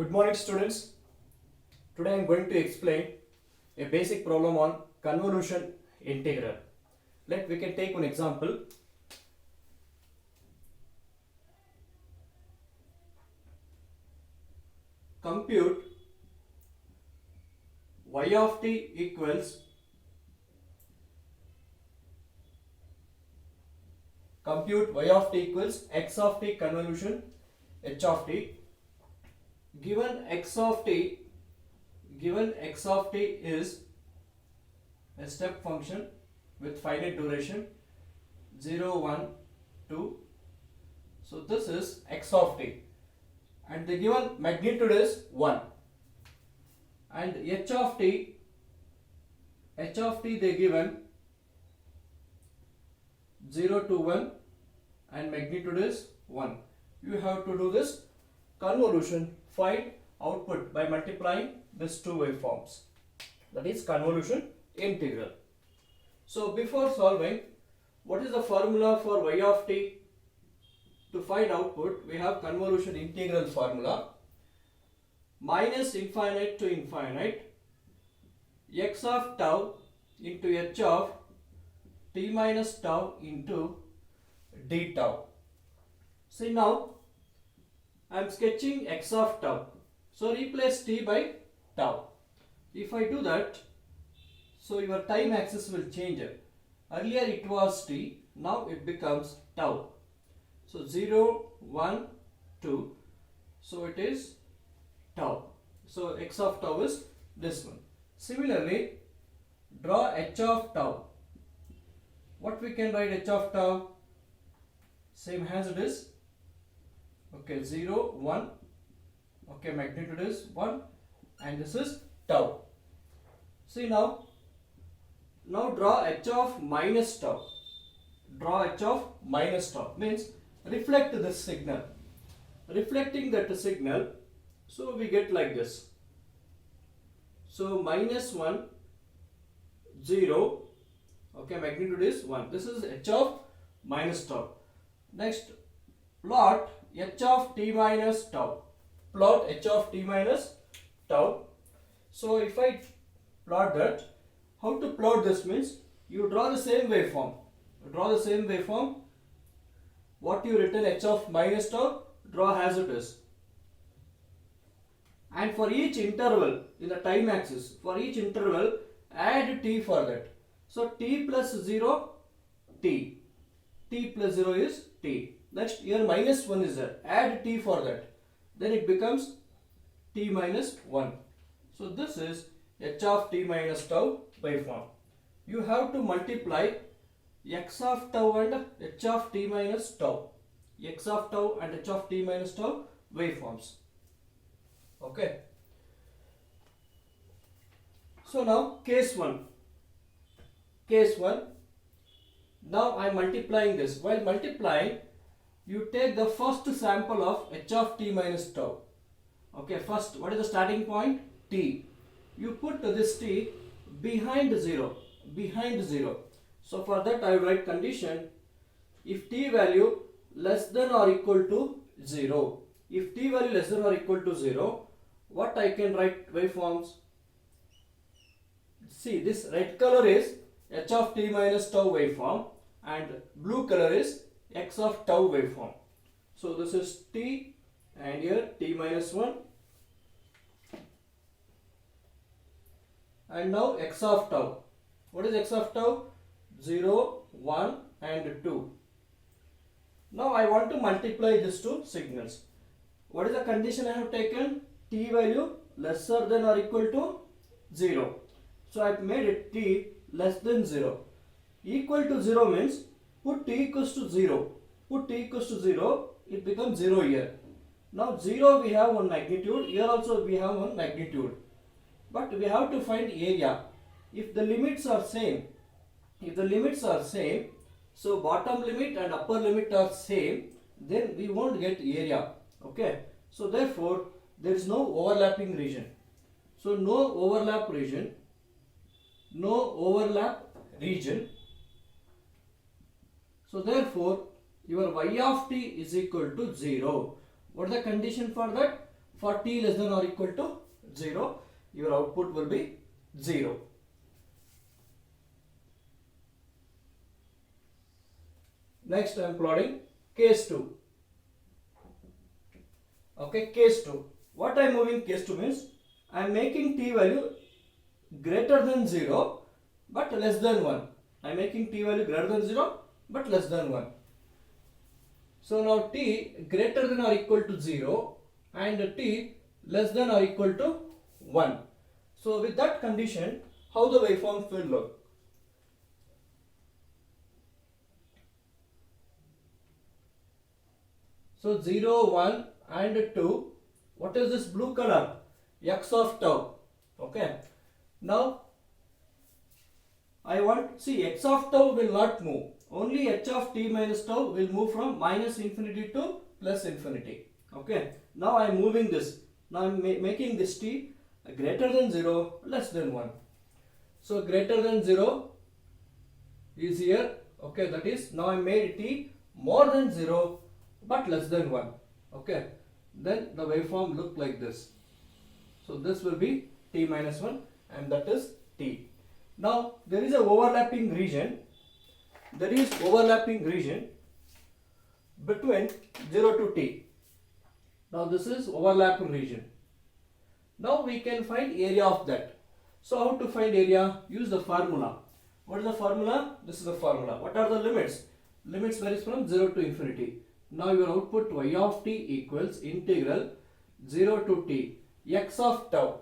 Good morning students. Today I am going to explain a basic problem on convolution integral. We can take one example. Compute y of t equals x of t convolution h of t. Given x of t is a step function with finite duration 0, 1, 2. So this is x of t and the given magnitude is 1, and h of t they given 0 to 1 and magnitude is 1. You have to do this convolution, find output by multiplying these two waveforms, that is convolution integral. So before solving, what is the formula for y of t? To find output, we have convolution integral formula: minus infinite to infinite x of tau into h of t minus tau into d tau. See, now I am sketching x of tau, so replace t by tau. If I do that, so your time axis will change. Earlier it was t, now it becomes tau. So 0, 1, 2, so it is tau. So x of tau is this one. Similarly, draw h of tau. What we can write h of tau? Same as it is. Okay, 0, 1. Okay, magnitude is 1 and this is tau. See, now draw h of minus tau. Draw h of minus tau means reflect this signal. Reflecting that signal, so we get like this. So minus 1, 0. Okay, magnitude is 1. This is h of minus tau. Next, plot h of t minus tau. Plot h of t minus tau. So if I plot that, how to plot this means you draw the same waveform. What you written h of minus tau, draw as it is. And for each interval in the time axis, add t for that. So t plus 0, t. T plus 0 is t. Next, here minus 1 is there. Add t for that. Then it becomes t minus 1. So this is h of t minus tau waveform. You have to multiply x of tau and h of t minus tau. X of tau and h of t minus tau waveforms. Okay. So now case 1. Now I am multiplying this. While multiplying, you take the first sample of h of t minus tau. Okay, first, what is the starting point? T. You put this t behind 0. So for that I will write condition: if t value less than or equal to 0. If t value less than or equal to 0, what I can write waveforms? See, this red color is h of t minus tau waveform and blue color is x of tau waveform. So this is t and here t minus 1 and now x of tau. What is x of tau? 0, 1 and 2. Now I want to multiply these two signals. What is the condition I have taken? T value lesser than or equal to 0. So I have made it t less than 0. Equal to 0 means put t equals to 0. It becomes 0 here. Now 0 we have one magnitude, here also we have one magnitude. But we have to find area. If the limits are same, so bottom limit and upper limit are same, then we won't get area. Okay. So therefore there is no overlapping region. So no overlap region. So therefore your y of t is equal to 0. What is the condition for that? For t less than or equal to 0, your output will be 0. Next I am plotting case 2. Okay, case 2. What I am moving case 2 means I am making t value greater than 0 but less than 1. I am making t value greater than 0 but less than 1. So now t greater than or equal to 0 and t less than or equal to 1. So with that condition, how the waveform will look? So 0, 1 and 2. What is this blue color? X of tau. Okay. Now I want, see, x of tau will not move. Only h of t minus tau will move from minus infinity to plus infinity. Okay. Now I am moving this. Now I am making this t greater than 0, less than 1. So greater than 0 is here. Okay. That is, now I made t more than 0 but less than 1. Okay. Then the waveform look like this. So this will be t minus 1 and that is t. Now there is a overlapping region. There is overlapping region between 0 to t. Now this is overlapping region. Now we can find area of that. So how to find area? Use the formula. What is the formula? This is the formula. What are the limits? Limits varies from 0 to infinity. Now your output y of t equals integral 0 to t x of tau.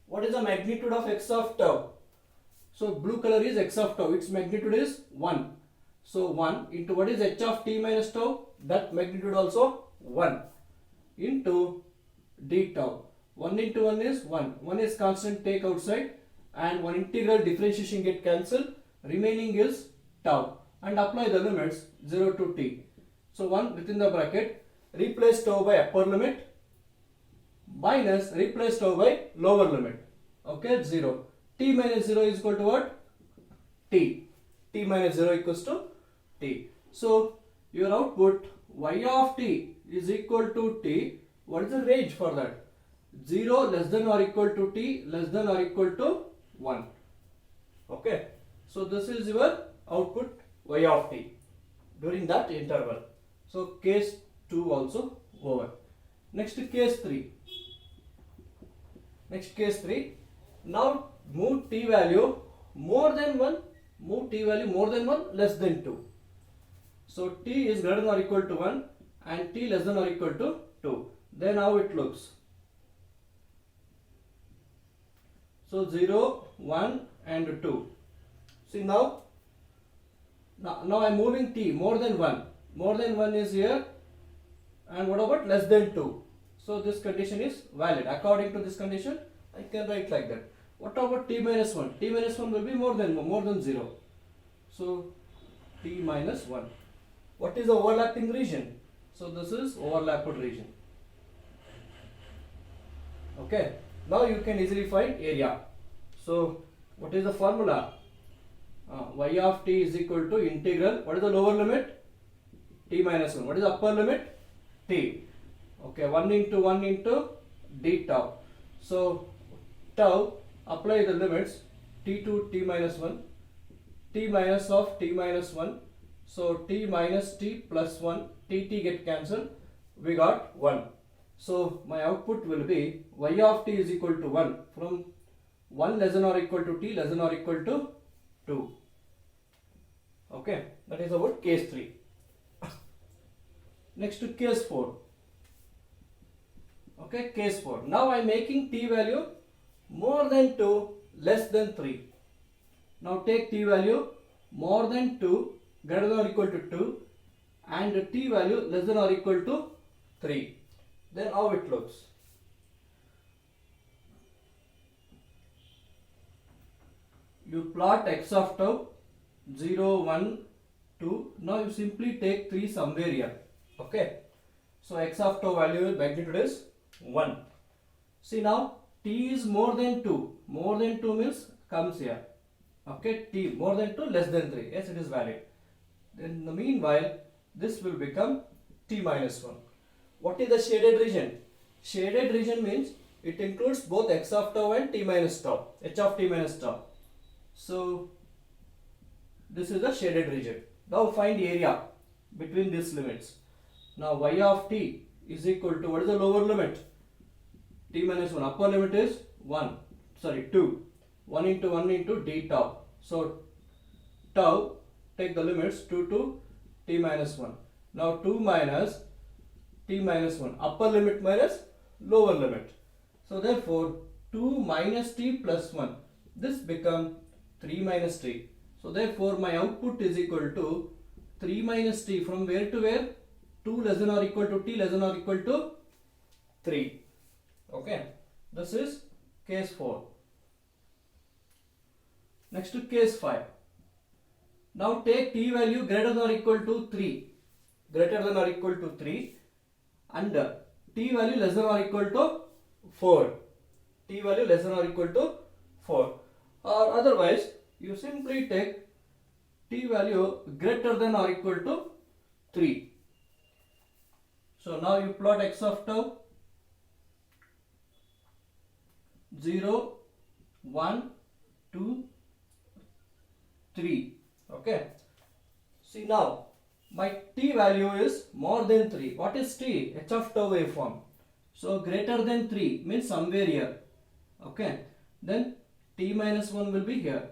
What is the magnitude of x of tau? So blue color is x of tau. Its magnitude is 1. So 1 into what is h of t minus tau? That magnitude also 1 into d tau. 1 into 1 is 1. 1 is constant, take outside, and one integral differentiation get cancelled. Remaining is tau. And apply the limits 0 to t. So 1 within the bracket, replace tau by upper limit minus replace tau by lower limit. Okay, 0. T minus 0 is equal to what? T. T minus 0 equals to t. So your output y of t is equal to t. What is the range for that? 0 less than or equal to t less than or equal to 1. Okay. So this is your output y of t during that interval. So case 2 also over. Next case 3. Next case 3. Now move t value more than 1. Move t value more than 1, less than 2. So t is greater than or equal to 1 and t less than or equal to 2. Then how it looks? So 0, 1 and 2. See now I am moving t more than 1. More than 1 is here, and what about less than 2? So this condition is valid. According to this condition, I can write like that. What about t minus 1? T minus 1 will be more than 0. So t minus 1. What is the overlapping region? So this is overlapped region. Okay. Now you can easily find area. So what is the formula? Y of t is equal to integral. What is the lower limit? T minus 1. What is the upper limit? T. Okay, 1 into d tau. So tau, apply the limits t to t minus 1, t minus of t minus 1. So t minus t plus 1, t get cancelled. We got 1. So my output will be y of t is equal to 1 from 1 less than or equal to t less than or equal to 2. Okay, that is about case 3. Next to case 4. Okay, case 4. Now I am making t value more than 2, less than 3. Now take t value more than 2, greater than or equal to 2, and t value less than or equal to 3. Then how it looks? You plot x of tau 0, 1, 2. Now you simply take 3 somewhere here. Okay. So x of tau value magnitude is 1. See now t is more than 2. More than 2 means comes here. Okay. T more than 2, less than 3. Yes, it is valid. Then in the meanwhile, this will become t minus 1. What is the shaded region? Shaded region means it includes both x of tau and t minus tau, h of t minus tau. So this is the shaded region. Now find area between these limits. Now y of t is equal to, what is the lower limit? T minus 1. Upper limit is 2. 1 into 1 into d tau. So tau, take the limits 2 to t minus 1. Now 2 minus t minus 1. Upper limit minus lower limit. So therefore 2 minus t plus 1. This becomes 3 minus t. So therefore my output is equal to 3 minus t, from where to where? 2 less than or equal to t less than or equal to 3. Okay. This is case 4. Next to case 5. Now take t value greater than or equal to 3. Greater than or equal to 3 and t value less than or equal to 4. T value less than or equal to 4. Or otherwise, you simply take t value greater than or equal to 3. So now you plot x of tau 0, 1, 2, 3. Okay. See now, my t value is more than 3. What is t? H of tau waveform. So greater than 3 means somewhere here. Okay. Then t minus 1 will be here.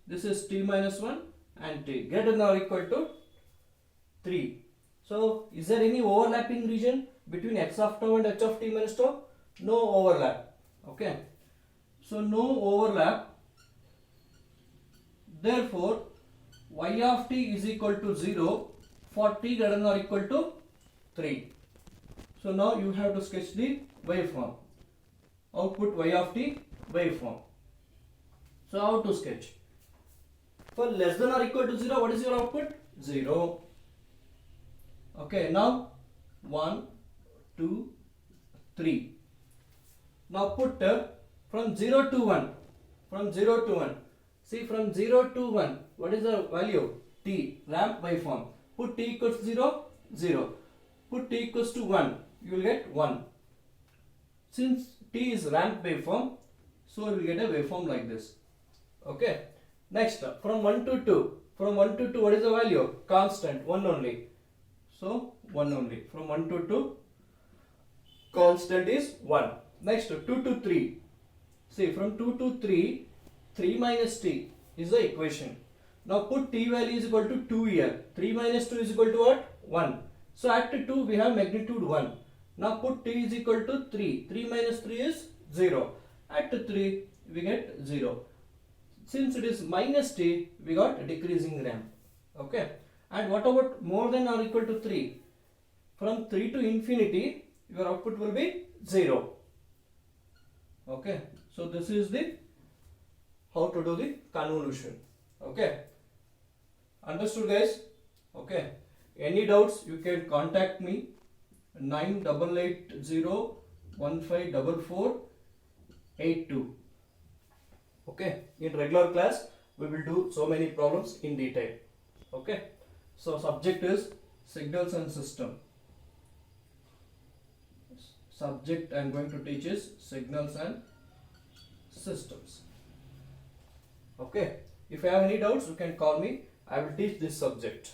This is t minus 1 and t greater than or equal to 3. So is there any overlapping region between x of tau and h of t minus tau? No overlap. Okay. So no overlap. Therefore y of t is equal to 0 for t greater than or equal to 3. So now you have to sketch the waveform. Output y of t waveform. So how to sketch? For less than or equal to 0, what is your output? 0. Okay, now 1, 2, 3. Now put from 0 to 1. From 0 to 1. See, from 0 to 1, what is the value? T, ramp waveform. Put t equals to 0, 0. Put t equals to 1, you will get 1. Since t is ramp waveform, so you will get a waveform like this. Okay. Next, from 1 to 2. From 1 to 2, what is the value? Constant, 1 only. So 1 only. From 1 to 2, constant is 1. Next, 2 to 3. See, from 2 to 3, 3 minus t is the equation. Now put t value is equal to 2 here. 3 minus 2 is equal to what? 1. So at 2 we have magnitude 1. Now put t is equal to 3. 3 minus 3 is 0. At 3 we get 0. Since it is minus t, we got decreasing ramp. Okay. And what about more than or equal to 3? From 3 to infinity, your output will be 0. Okay. So this is the how to do the convolution. Okay. Understood, guys? Okay. Any doubts, you can contact me 9880154482. Okay. In regular class, we will do so many problems in detail. Okay. So subject is signals and system. Subject I am going to teach is signals and systems. Okay. If you have any doubts, you can call me. I will teach this subject.